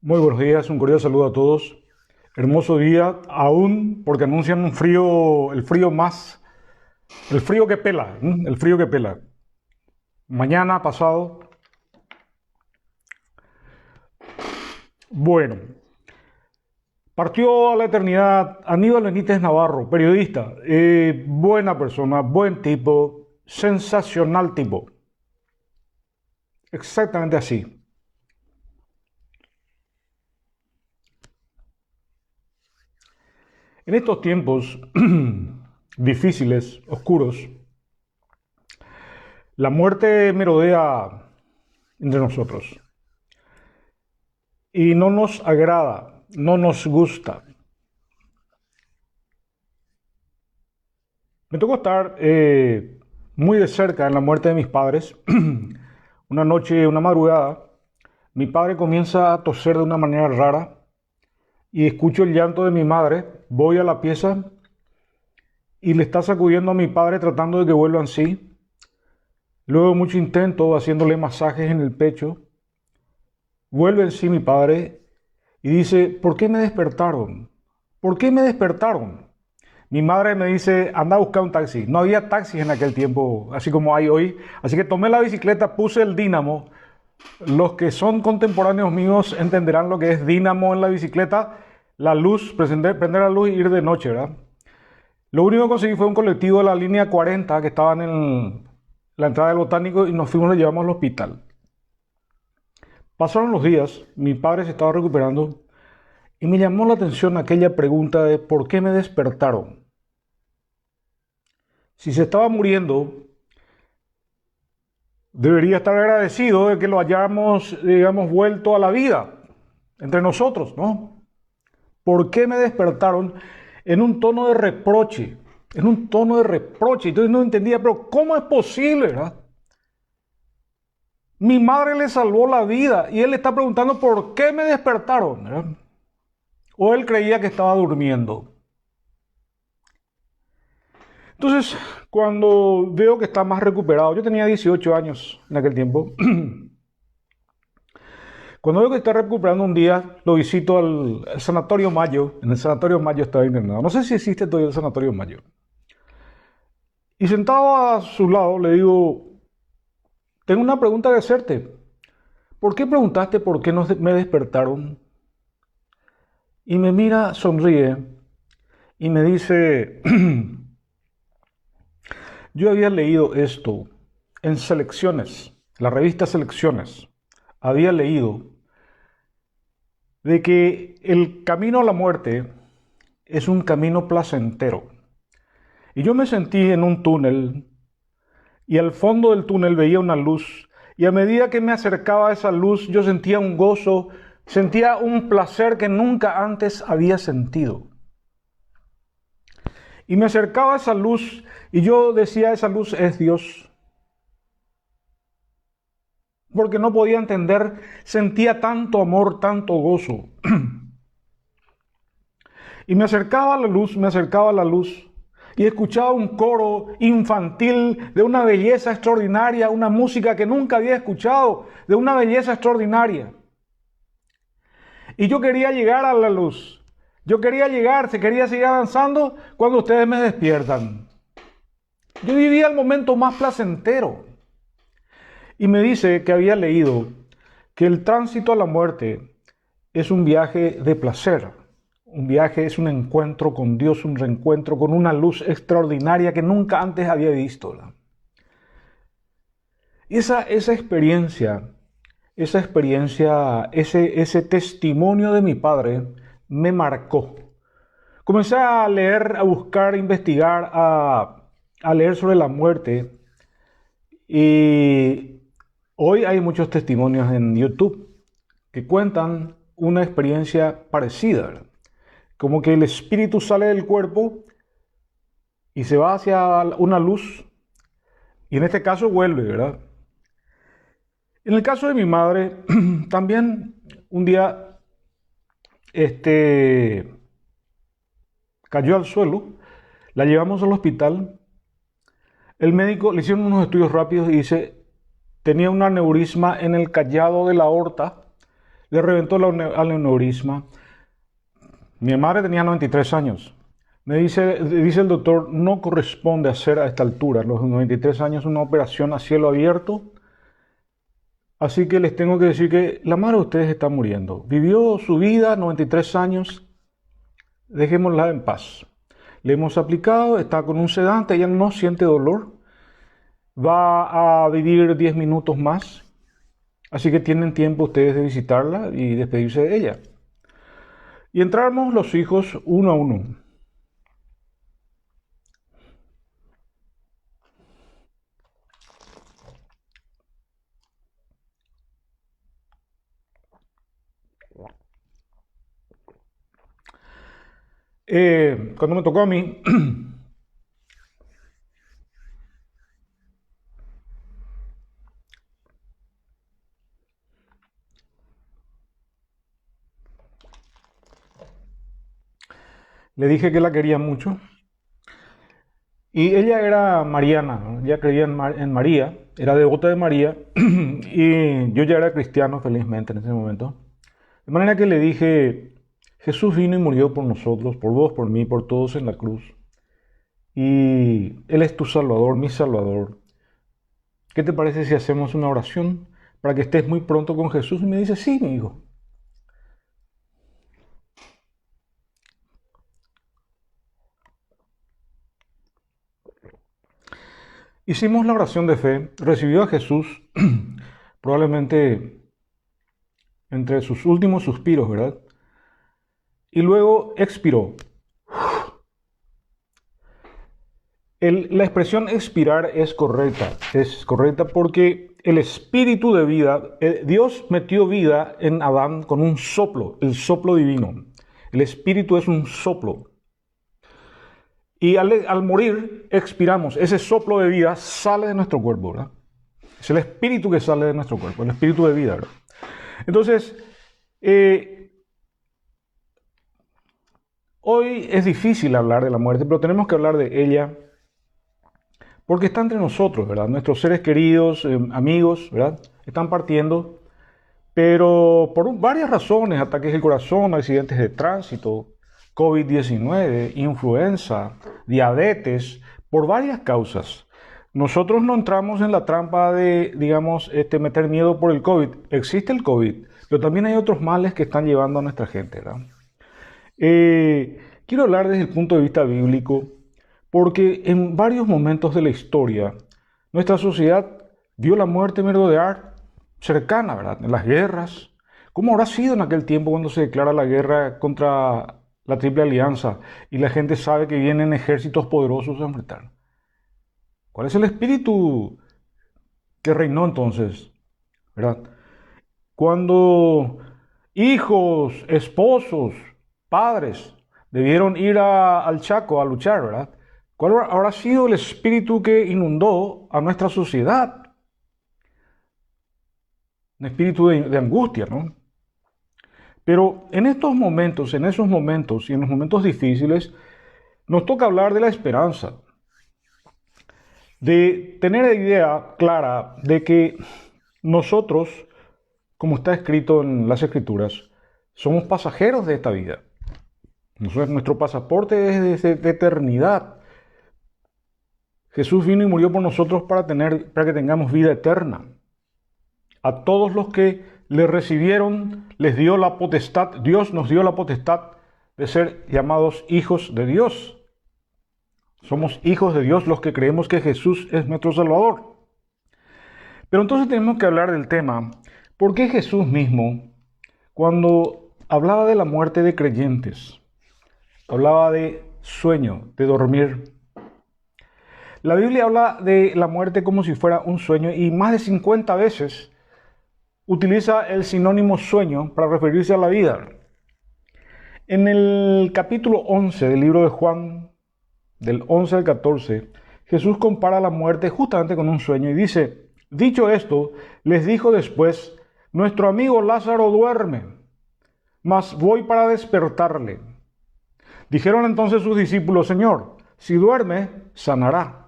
Muy buenos días, un cordial saludo a todos. Hermoso día, aún porque anuncian un frío, el frío que pela, el frío que pela. Mañana, pasado. Bueno, partió a la eternidad Aníbal Benítez Navarro, periodista, buena persona, buen tipo, sensacional tipo. Exactamente así. En estos tiempos difíciles, oscuros, la muerte merodea entre nosotros y no nos agrada, no nos gusta. Me tocó estar muy de cerca en la muerte de mis padres. Una noche, una madrugada, mi padre comienza a toser de una manera rara y escucho el llanto de mi madre. Voy a la pieza y le está sacudiendo a mi padre tratando de que vuelva en sí. Luego de mucho intento, haciéndole masajes en el pecho, vuelve en sí mi padre y dice, ¿por qué me despertaron? ¿Por qué me despertaron? Mi madre me dice, anda a buscar un taxi. No había taxis en aquel tiempo, así como hay hoy. Así que tomé la bicicleta, puse el dínamo. Los que son contemporáneos míos entenderán lo que es dínamo en la bicicleta. La luz, prender la luz y ir de noche, ¿verdad? Lo único que conseguí fue un colectivo de la línea 40 que estaban en la entrada del Botánico y nos fuimos, lo llevamos al hospital. Pasaron los días, mi padre se estaba recuperando y me llamó la atención aquella pregunta de ¿por qué me despertaron? Si se estaba muriendo, debería estar agradecido de que lo hayamos, digamos, vuelto a la vida entre nosotros, ¿no? ¿Por qué me despertaron en un tono de reproche? En un tono de reproche. Entonces no entendía, pero ¿cómo es posible, verdad? Mi madre le salvó la vida y él le está preguntando por qué me despertaron, ¿verdad? O él creía que estaba durmiendo. Entonces, cuando veo que está más recuperado, yo tenía 18 años en aquel tiempo, cuando veo que está recuperando un día, lo visito al Sanatorio Mayo, en el Sanatorio Mayo estaba internado, no sé si existe todavía el Sanatorio Mayo, y sentado a su lado le digo, tengo una pregunta que hacerte, ¿por qué preguntaste por qué no me despertaron? Y me mira, sonríe y me dice, yo había leído esto en Selecciones, la revista Selecciones. Había leído de que el camino a la muerte es un camino placentero. Y yo me sentí en un túnel y al fondo del túnel veía una luz y a medida que me acercaba a esa luz yo sentía un gozo, sentía un placer que nunca antes había sentido. Y me acercaba a esa luz y yo decía, esa luz es Dios. Porque no podía entender, sentía tanto amor, tanto gozo. Y me acercaba a la luz, y escuchaba un coro infantil de una belleza extraordinaria, una música que nunca había escuchado, de una belleza extraordinaria. Y yo quería llegar a la luz. Yo quería llegar, se quería seguir avanzando cuando ustedes me despiertan. Yo vivía el momento más placentero. Y me dice que había leído que el tránsito a la muerte es un viaje de placer. Un viaje es un encuentro con Dios, un reencuentro con una luz extraordinaria que nunca antes había visto. Y esa experiencia, ese testimonio de mi padre me marcó. Comencé a leer, a buscar, a investigar, a leer sobre la muerte. Y hoy hay muchos testimonios en YouTube que cuentan una experiencia parecida, ¿verdad? Como que el espíritu sale del cuerpo y se va hacia una luz y en este caso vuelve, ¿verdad? En el caso de mi madre, también un día cayó al suelo, la llevamos al hospital, el médico le hicieron unos estudios rápidos y dice, tenía un aneurisma en el callado de la aorta, le reventó el aneurisma. Mi madre tenía 93 años. Dice el doctor, no corresponde hacer a esta altura, los 93 años, una operación a cielo abierto. Así que les tengo que decir que la madre de ustedes está muriendo. Vivió su vida, 93 años, dejémosla en paz. Le hemos aplicado, está con un sedante, ella no siente dolor. Va a vivir 10 minutos más. Así que tienen tiempo ustedes de visitarla y despedirse de ella. Y entramos los hijos uno a uno. Cuando me tocó a mí, le dije que la quería mucho. Y ella era mariana, ¿no? Ella creía en María, era devota de María. Y yo ya era cristiano, felizmente, en ese momento. De manera que le dije, Jesús vino y murió por nosotros, por vos, por mí, por todos en la cruz. Y Él es tu Salvador, mi Salvador. ¿Qué te parece si hacemos una oración para que estés muy pronto con Jesús? Y me dice, sí, mi hijo. Hicimos la oración de fe, recibió a Jesús, probablemente entre sus últimos suspiros, ¿verdad? Y luego expiró. La expresión expirar es correcta porque el espíritu de vida, Dios metió vida en Adán con un soplo, el soplo divino. El espíritu es un soplo. Y al morir expiramos, ese soplo de vida sale de nuestro cuerpo, ¿verdad? Es el espíritu que sale de nuestro cuerpo, el espíritu de vida, ¿verdad? Entonces, hoy es difícil hablar de la muerte, pero tenemos que hablar de ella porque está entre nosotros, ¿verdad? Nuestros seres queridos, amigos, ¿verdad? Están partiendo, pero por varias razones, ataques del corazón, accidentes de tránsito, COVID-19, influenza, diabetes, por varias causas. Nosotros no entramos en la trampa de, digamos, meter miedo por el COVID. Existe el COVID, pero también hay otros males que están llevando a nuestra gente, ¿verdad? Quiero hablar desde el punto de vista bíblico, porque en varios momentos de la historia, nuestra sociedad vio la muerte merodear cercana, ¿verdad? En las guerras. ¿Cómo habrá sido en aquel tiempo cuando se declara la guerra contra la Triple Alianza y la gente sabe que vienen ejércitos poderosos a enfrentar? ¿Cuál es el espíritu que reinó entonces? ¿Verdad? Cuando hijos, esposos, padres debieron ir al Chaco a luchar, ¿verdad? ¿Cuál habrá sido el espíritu que inundó a nuestra sociedad? Un espíritu de angustia, ¿no? Pero en esos momentos y en los momentos difíciles, nos toca hablar de la esperanza, de tener la idea clara de que nosotros, como está escrito en las Escrituras, somos pasajeros de esta vida. Nuestro pasaporte es de eternidad. Jesús vino y murió por nosotros para que tengamos vida eterna. A todos los que le recibieron, les dio la potestad, Dios nos dio la potestad de ser llamados hijos de Dios. Somos hijos de Dios los que creemos que Jesús es nuestro Salvador. Pero entonces tenemos que hablar del tema, ¿por qué Jesús mismo, cuando hablaba de la muerte de creyentes, hablaba de sueño, de dormir? La Biblia habla de la muerte como si fuera un sueño y más de 50 veces utiliza el sinónimo sueño para referirse a la vida. En el capítulo 11 del libro de Juan, del 11 al 14, Jesús compara la muerte justamente con un sueño y dice, dicho esto, les dijo después, nuestro amigo Lázaro duerme, mas voy para despertarle. Dijeron entonces sus discípulos, Señor, si duerme, sanará.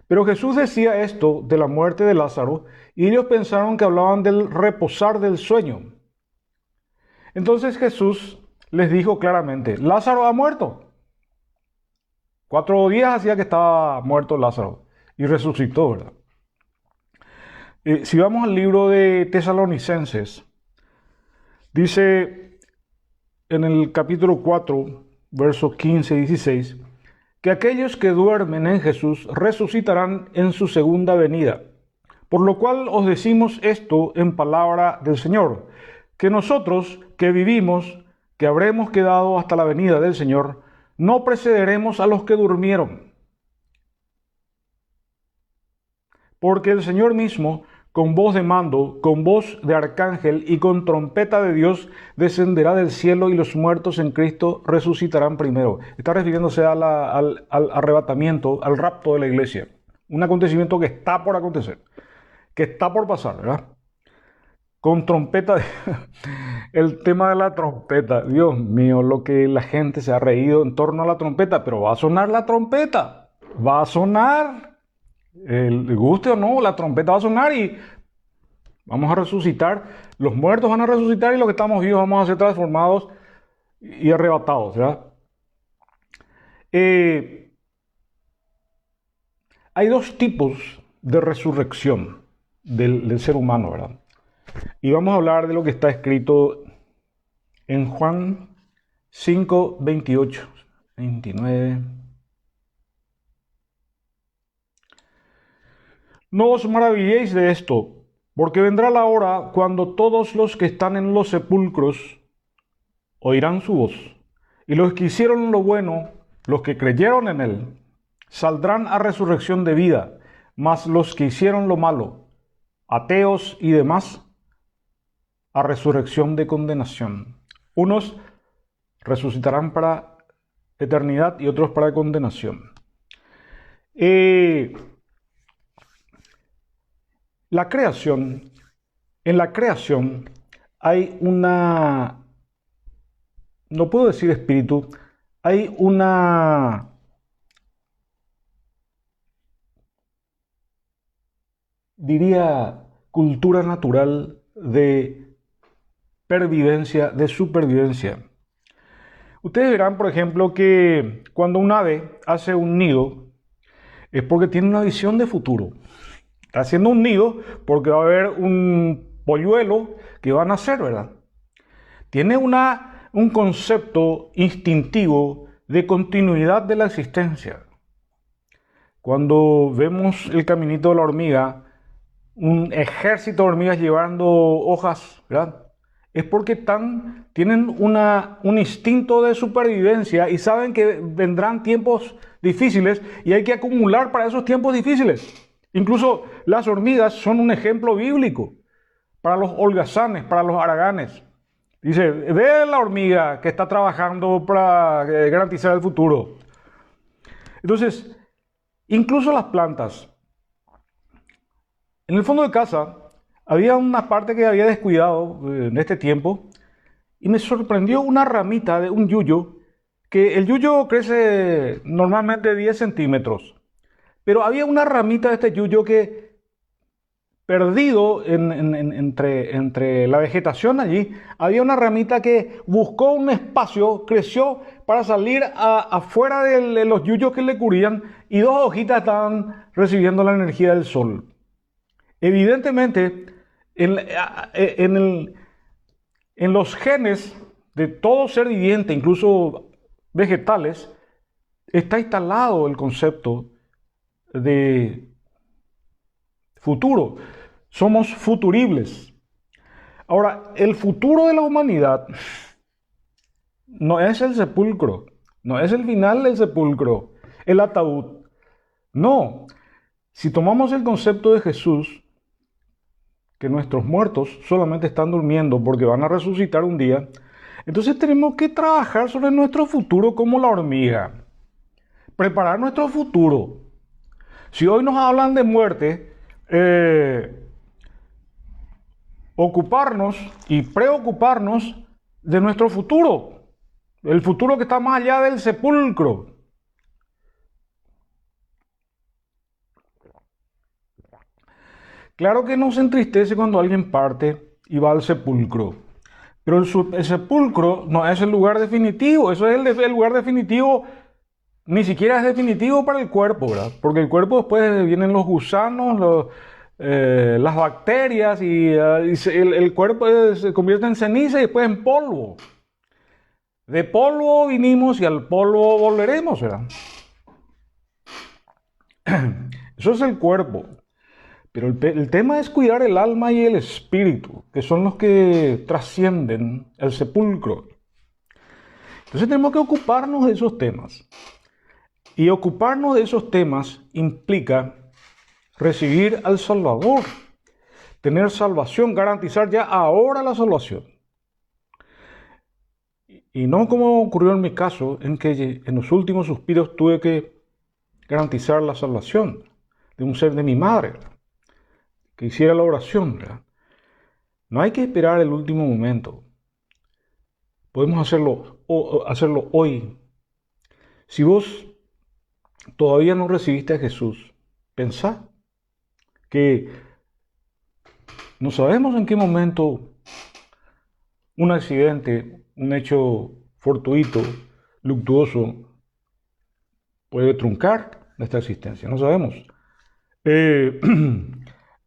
Pero Jesús decía esto de la muerte de Lázaro y ellos pensaron que hablaban del reposar del sueño. Entonces Jesús les dijo claramente, Lázaro ha muerto. 4 días hacía que estaba muerto Lázaro y resucitó, ¿verdad? Si vamos al libro de Tesalonicenses, dice en el capítulo 4, versos 15 y 16, que aquellos que duermen en Jesús resucitarán en su segunda venida. Por lo cual os decimos esto en palabra del Señor, que nosotros que vivimos, que habremos quedado hasta la venida del Señor, no precederemos a los que durmieron. Porque el Señor mismo, con voz de mando, con voz de arcángel y con trompeta de Dios, descenderá del cielo y los muertos en Cristo resucitarán primero. Está refiriéndose al arrebatamiento, al rapto de la iglesia. Un acontecimiento que está por acontecer, que está por pasar, ¿verdad? Con trompeta, el tema de la trompeta, Dios mío, lo que la gente se ha reído en torno a la trompeta, pero va a sonar la trompeta, va a sonar, el guste o no, la trompeta va a sonar y vamos a resucitar, los muertos van a resucitar y los que estamos vivos vamos a ser transformados y arrebatados, ¿verdad? Hay dos tipos de resurrección del ser humano, ¿verdad? Y vamos a hablar de lo que está escrito en Juan 5, 28, 29. No os maravilléis de esto, porque vendrá la hora cuando todos los que están en los sepulcros oirán su voz, y los que hicieron lo bueno, los que creyeron en él, saldrán a resurrección de vida, mas los que hicieron lo malo, ateos y demás, a resurrección de condenación. Unos resucitarán para eternidad y otros para condenación. La creación, en la creación hay una, no puedo decir espíritu, hay una, diría, cultura natural de pervivencia, de supervivencia. Ustedes verán, por ejemplo, que cuando un ave hace un nido, es porque tiene una visión de futuro. Está haciendo un nido porque va a haber un polluelo que va a nacer, ¿verdad? Tiene un concepto instintivo de continuidad de la existencia. Cuando vemos el caminito de la hormiga, un ejército de hormigas llevando hojas, ¿verdad? Es porque tienen un instinto de supervivencia y saben que vendrán tiempos difíciles y hay que acumular para esos tiempos difíciles. Incluso las hormigas son un ejemplo bíblico para los holgazanes, para los haraganes. Dice, ve la hormiga que está trabajando para garantizar el futuro. Entonces, incluso las plantas. En el fondo de casa había una parte que había descuidado en este tiempo y me sorprendió una ramita de un yuyo, que el yuyo crece normalmente 10 centímetros, pero había una ramita de este yuyo que perdido entre la vegetación allí, había una ramita que buscó un espacio, creció para salir afuera de los yuyos que le cubrían y dos hojitas estaban recibiendo la energía del sol. Evidentemente, en los genes de todo ser viviente, incluso vegetales, está instalado el concepto de futuro. Somos futuribles. Ahora, el futuro de la humanidad no es el sepulcro, no es el final del sepulcro, el ataúd. No. Si tomamos el concepto de Jesús, que nuestros muertos solamente están durmiendo porque van a resucitar un día, entonces tenemos que trabajar sobre nuestro futuro como la hormiga. Preparar nuestro futuro. Si hoy nos hablan de muerte, ocuparnos y preocuparnos de nuestro futuro, el futuro que está más allá del sepulcro. Claro que nos entristece cuando alguien parte y va al sepulcro, Pero el sepulcro no es el lugar definitivo, eso es el lugar definitivo, ni siquiera es definitivo para el cuerpo, ¿verdad? Porque el cuerpo después vienen los gusanos, las bacterias el cuerpo se convierte en ceniza y después en polvo. De polvo vinimos y al polvo volveremos, ¿verdad? Eso es el cuerpo. Pero el tema es cuidar el alma y el espíritu, que son los que trascienden el sepulcro. Entonces tenemos que ocuparnos de esos temas. Y ocuparnos de esos temas implica recibir al Salvador, tener salvación, garantizar ya ahora la salvación. Y no como ocurrió en mi caso, en que en los últimos suspiros tuve que garantizar la salvación de un ser de mi madre, que hiciera la oración, ¿verdad? No hay que esperar el último momento. Podemos hacerlo hoy. Si vos todavía no recibiste a Jesús, pensá que no sabemos en qué momento un accidente, un hecho fortuito, luctuoso, puede truncar nuestra existencia. No sabemos.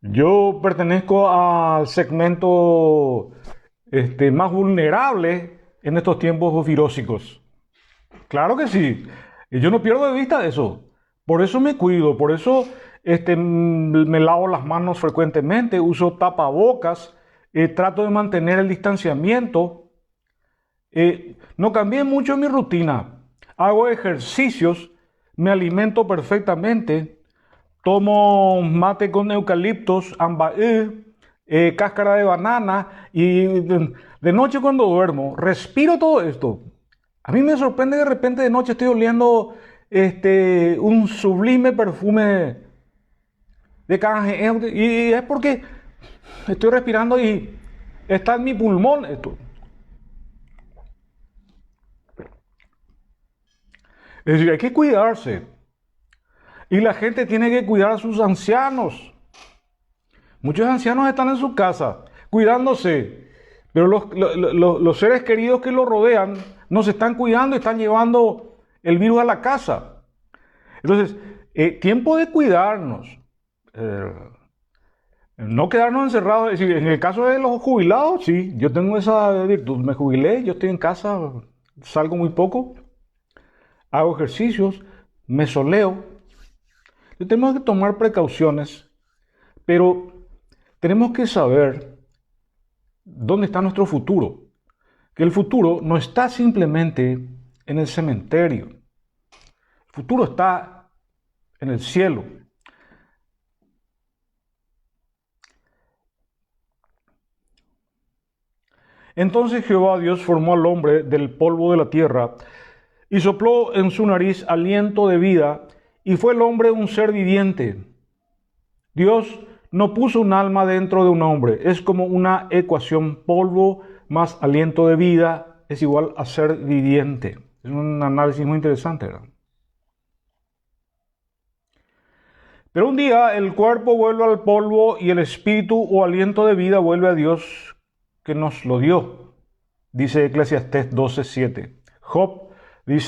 Yo pertenezco al segmento más vulnerable en estos tiempos virósicos. Claro que sí. Y yo no pierdo de vista eso. Por eso me cuido, por eso me lavo las manos frecuentemente, uso tapabocas, trato de mantener el distanciamiento. No cambié mucho mi rutina. Hago ejercicios, me alimento perfectamente, tomo mate con eucaliptos, ambaí, cáscara de banana y de noche cuando duermo, respiro todo esto. A mí me sorprende que de repente de noche estoy oliendo un sublime perfume de canje y es porque estoy respirando y está en mi pulmón esto. Es decir, hay que cuidarse. Y la gente tiene que cuidar a sus ancianos. Muchos ancianos están en su casa cuidándose, pero los seres queridos que los rodean no se están cuidando y están llevando el virus a la casa. Entonces, tiempo de cuidarnos. No quedarnos encerrados. Es decir, en el caso de los jubilados, sí, yo tengo esa virtud. Me jubilé, yo estoy en casa, salgo muy poco, hago ejercicios, me soleo. Tenemos que tomar precauciones, pero tenemos que saber dónde está nuestro futuro. Que el futuro no está simplemente en el cementerio. El futuro está en el cielo. Entonces Jehová Dios formó al hombre del polvo de la tierra y sopló en su nariz aliento de vida, y fue el hombre un ser viviente. Dios no puso un alma dentro de un hombre. Es como una ecuación: polvo más aliento de vida es igual a ser viviente. Es un análisis muy interesante, ¿verdad? Pero un día el cuerpo vuelve al polvo y el espíritu o aliento de vida vuelve a Dios que nos lo dio. Dice Eclesiastés 12:7.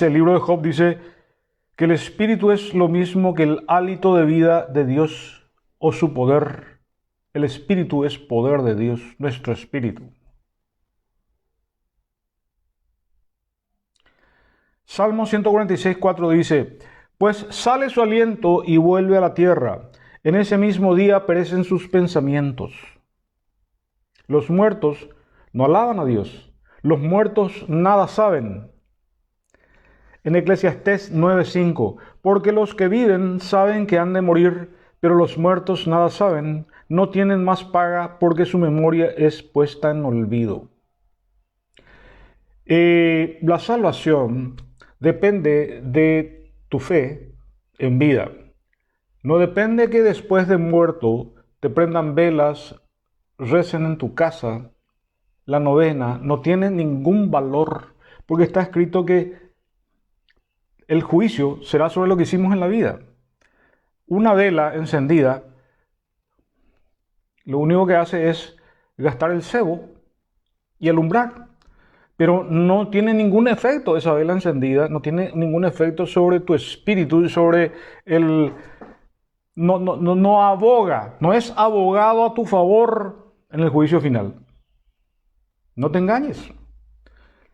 El libro de Job dice que el espíritu es lo mismo que el hálito de vida de Dios o su poder. El espíritu es poder de Dios, nuestro espíritu. Salmo 146:4 dice: pues sale su aliento y vuelve a la tierra. En ese mismo día perecen sus pensamientos. Los muertos no alaban a Dios. Los muertos nada saben. En Eclesiastés 9:5, porque los que viven saben que han de morir, pero los muertos nada saben, no tienen más paga porque su memoria es puesta en olvido. La salvación depende de tu fe en vida. No depende que después de muerto te prendan velas, recen en tu casa. La novena no tiene ningún valor porque está escrito que el juicio será sobre lo que hicimos en la vida. Una vela encendida lo único que hace es gastar el cebo y alumbrar. Pero no tiene ningún efecto esa vela encendida, no tiene ningún efecto sobre tu espíritu, sobre el... No aboga, no es abogado a tu favor en el juicio final. No te engañes.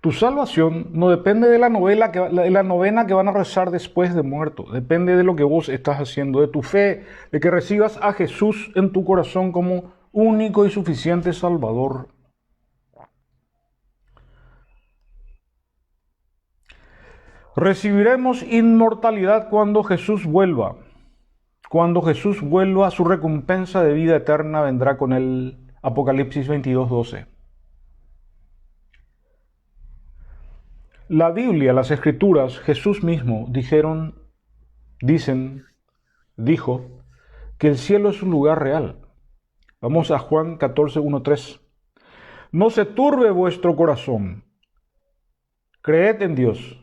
Tu salvación no depende de la novena que van a rezar después de muerto. Depende de lo que vos estás haciendo, de tu fe, de que recibas a Jesús en tu corazón como único y suficiente Salvador. Recibiremos inmortalidad cuando Jesús vuelva. Cuando Jesús vuelva, su recompensa de vida eterna vendrá con él. Apocalipsis 22:12. La Biblia, las Escrituras, Jesús mismo dijo que el cielo es un lugar real. Vamos a Juan 14:1-3. No se turbe vuestro corazón. Creed en Dios.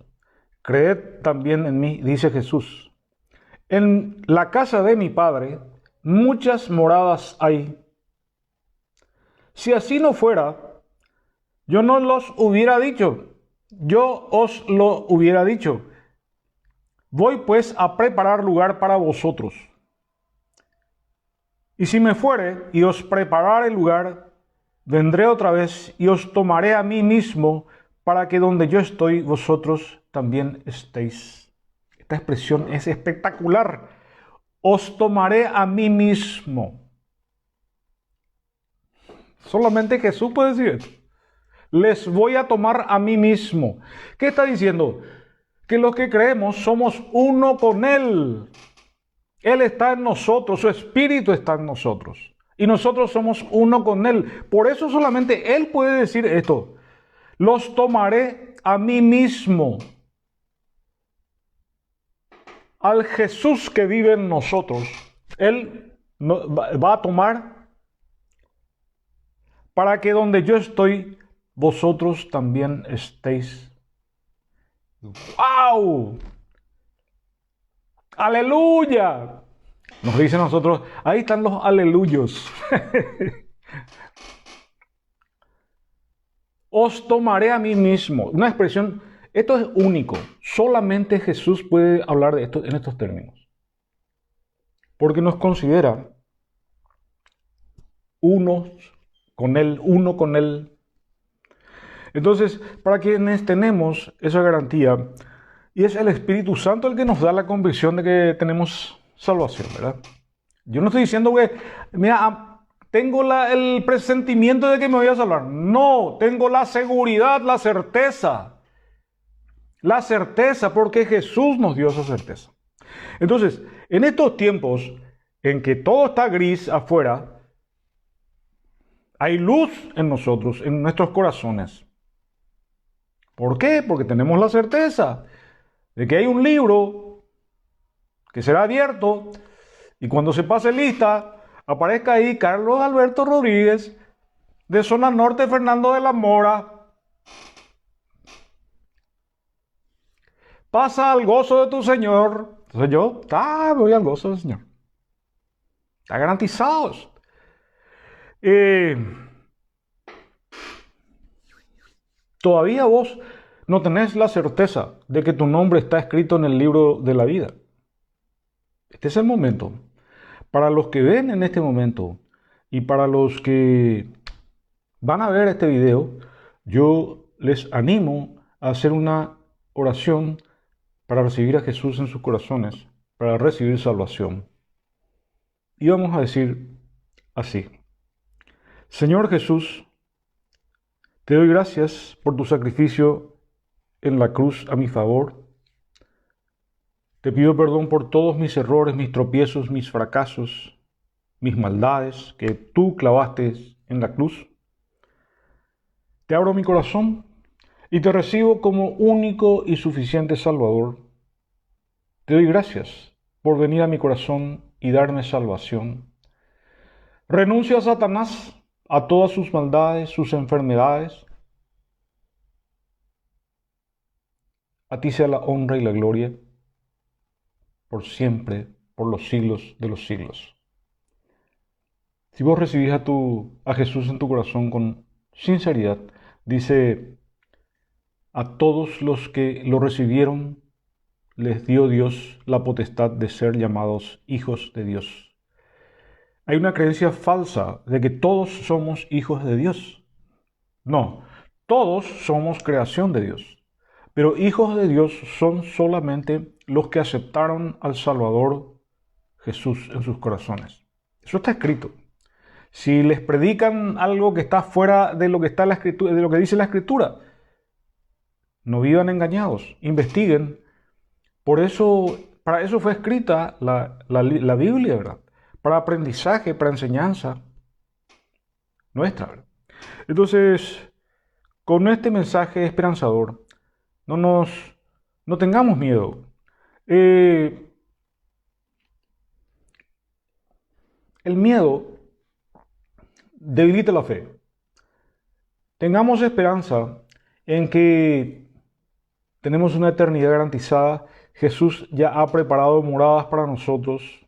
Creed también en mí, dice Jesús. En la casa de mi Padre muchas moradas hay. Si así no fuera, yo no los hubiera dicho. Yo os lo hubiera dicho. Voy pues a preparar lugar para vosotros. Y si me fuere y os preparare lugar, vendré otra vez y os tomaré a mí mismo, para que donde yo estoy, vosotros también estéis. Esta expresión es espectacular. Os tomaré a mí mismo. Solamente Jesús puede decir esto. Les voy a tomar a mí mismo. ¿Qué está diciendo? Que los que creemos somos uno con Él. Él está en nosotros, su Espíritu está en nosotros. Y nosotros somos uno con Él. Por eso solamente Él puede decir esto. Los tomaré a mí mismo. Al Jesús que vive en nosotros, Él va a tomar para que donde yo estoy, vosotros también estéis. ¡Wow! ¡Aleluya! Nos dicen nosotros, ahí están los aleluyos. Os tomaré a mí mismo. Una expresión, esto es único. Solamente Jesús puede hablar de esto en estos términos. Porque nos considera uno con Él. Entonces, para quienes tenemos esa garantía, y es el Espíritu Santo el que nos da la convicción de que tenemos salvación, ¿verdad? Yo no estoy diciendo que, mira, tengo el presentimiento de que me voy a salvar. No, tengo la seguridad, la certeza. La certeza, porque Jesús nos dio esa certeza. Entonces, en estos tiempos en que todo está gris afuera, hay luz en nosotros, en nuestros corazones. ¿Por qué? Porque tenemos la certeza de que hay un libro que será abierto y cuando se pase lista, aparezca ahí Carlos Alberto Rodríguez, de Zona Norte, Fernando de la Mora. Pasa al gozo de tu Señor. Entonces yo, voy al gozo del Señor. Está garantizado. Todavía vos no tenés la certeza de que tu nombre está escrito en el libro de la vida. Este es el momento. Para los que ven en este momento y para los que van a ver este video, yo les animo a hacer una oración para recibir a Jesús en sus corazones, para recibir salvación. Y vamos a decir así: Señor Jesús, te doy gracias por tu sacrificio en la cruz a mi favor. Te pido perdón por todos mis errores, mis tropiezos, mis fracasos, mis maldades que tú clavaste en la cruz. Te abro mi corazón y te recibo como único y suficiente Salvador. Te doy gracias por venir a mi corazón y darme salvación. Renuncio a Satanás, a todas sus maldades, sus enfermedades. A ti sea la honra y la gloria, por siempre, por los siglos de los siglos. Si vos recibís a Jesús en tu corazón con sinceridad, Dice, a todos los que lo recibieron les dio Dios la potestad de ser llamados hijos de Dios. Hay una creencia falsa de que todos somos hijos de Dios. No, todos somos creación de Dios. Pero hijos de Dios son solamente los que aceptaron al Salvador Jesús en sus corazones. Eso está escrito. Si les predican algo que está fuera de lo que está en la Escritura, de lo que dice la Escritura, no vivan engañados, investiguen. Por eso, para eso fue escrita la Biblia, ¿verdad? Para aprendizaje, para enseñanza nuestra, ¿verdad? Entonces, con este mensaje esperanzador, no tengamos miedo. El miedo debilita la fe. Tengamos esperanza en que tenemos una eternidad garantizada. Jesús ya ha preparado moradas para nosotros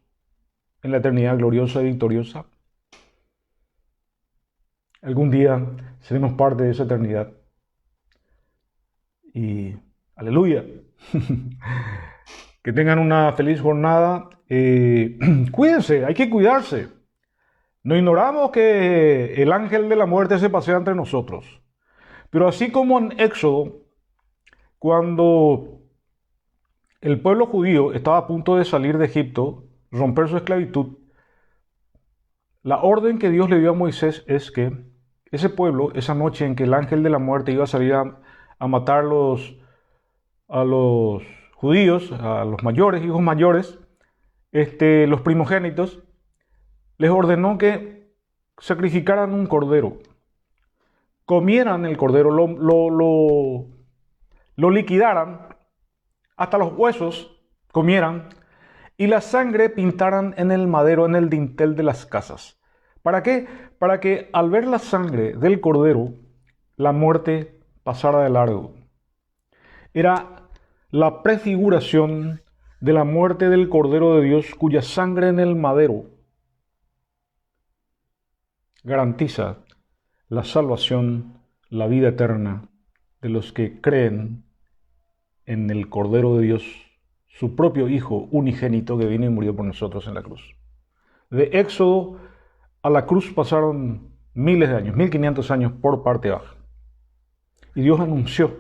en la eternidad gloriosa y victoriosa. Algún día seremos parte de esa eternidad. Y aleluya. Que tengan una feliz jornada. Cuídense, hay que cuidarse. No ignoramos que el ángel de la muerte se pasea entre nosotros. Pero así como en Éxodo, cuando el pueblo judío estaba a punto de salir de Egipto, romper su esclavitud, la orden que Dios le dio a Moisés es que ese pueblo, esa noche en que el ángel de la muerte iba a salir a matar a los judíos, a los mayores, hijos mayores, los primogénitos, les ordenó que sacrificaran un cordero, comieran el cordero, lo liquidaran hasta los huesos, comieran, y la sangre pintaran en el madero, en el dintel de las casas. ¿Para qué? Para que al ver la sangre del cordero, la muerte pasara de largo. Era la prefiguración de la muerte del Cordero de Dios, cuya sangre en el madero garantiza la salvación, la vida eterna de los que creen en el Cordero de Dios, su propio Hijo unigénito que vino y murió por nosotros en la cruz. De Éxodo a la cruz pasaron miles de años, 1500 años por parte baja. Y Dios anunció.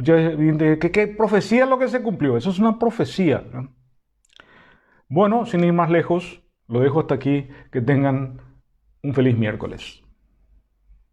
¿Qué profecía es lo que se cumplió? Eso es una profecía, ¿no? Bueno, sin ir más lejos, lo dejo hasta aquí. Que tengan un feliz miércoles.